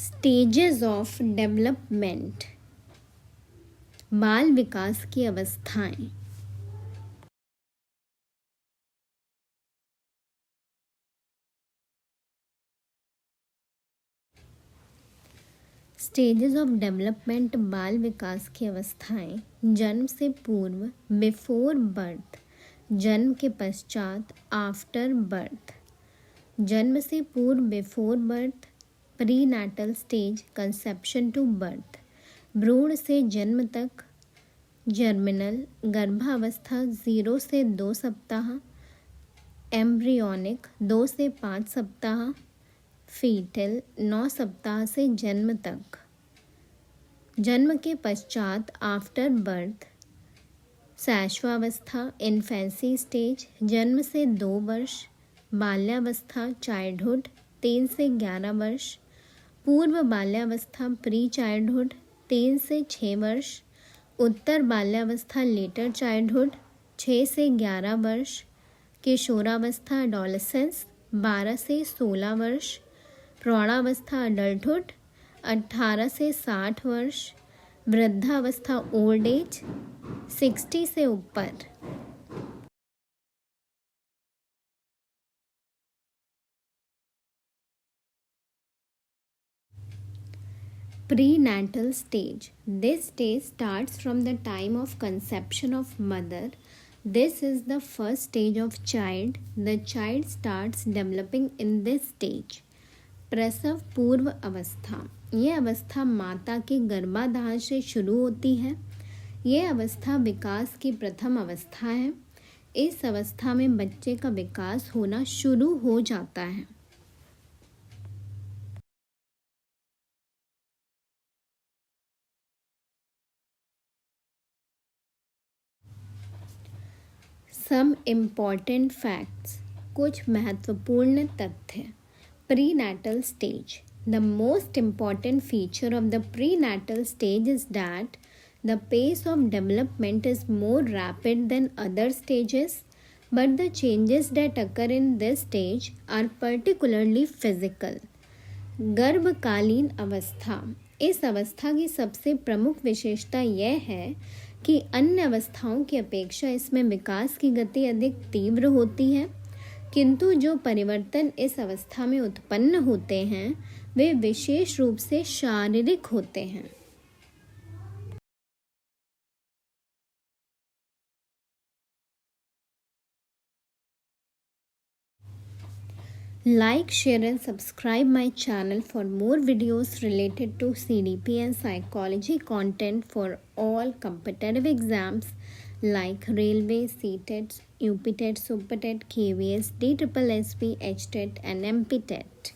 Stages of development, बाल विकास की अवस्थाएं। स्टेजेस ऑफ डेवलपमेंट, बाल विकास की अवस्थाएं। जन्म से पूर्व, बिफोर बर्थ। जन्म के पश्चात, आफ्टर बर्थ। जन्म से पूर्व, before birth. Prenatal stage, conception to birth. भ्रूण से जन्म तक, जर्मिनल। गर्भावस्था 0 से 2 सप्ताह। एम्ब्रियोनिक 2 से 5 सप्ताह। फीटल 9 सप्ताह से जन्म तक। जन्म के पश्चात, आफ्टर बर्थ। शैशवावस्था, इन्फेंसी स्टेज, जन्म से 2 वर्ष। बाल्यावस्था, चाइल्डहुड 3 से 11 वर्ष। पूर्व बाल्यावस्था, प्री चाइल्डहुड 3 से 6 वर्ष। उत्तर बाल्यावस्था, लेटर चाइल्डहुड 6 से 11 वर्ष। किशोरावस्था, एडोलेसेंस 12 से 16 वर्ष। प्रौढ़ावस्था, अडल्टहुड 18 से 60 वर्ष। वृद्धावस्था, ओल्ड एज 60 से ऊपर। Prenatal stage. This stage starts from the time of conception of mother. This is the first stage of child. The child starts developing in this stage. प्रसव पूर्व अवस्था, ये अवस्था माता के गर्भाधान से शुरू होती है। ये अवस्था विकास की प्रथम अवस्था है। इस अवस्था में बच्चे का विकास होना शुरू हो जाता है। सम इम्पॉर्टेंट फैक्ट्स, कुछ महत्वपूर्ण तथ्य। Prenatal stage. The most important feature of the prenatal stage is that the pace of development is more rapid than other stages, but the changes that occur in this stage are particularly physical. गर्भकालीन अवस्था, इस अवस्था की सबसे प्रमुख विशेषता यह है कि अन्य अवस्थाओं की अपेक्षा इसमें विकास की गति अधिक तीव्र होती है, किंतु जो परिवर्तन इस अवस्था में उत्पन्न होते हैं वे विशेष रूप से शारीरिक होते हैं। Like, share and subscribe my channel for more videos related to CDP and psychology content for all competitive exams like Railway, CTET, UPTET, SUPERTET, KVS, DSSSB, HTET and MPTET.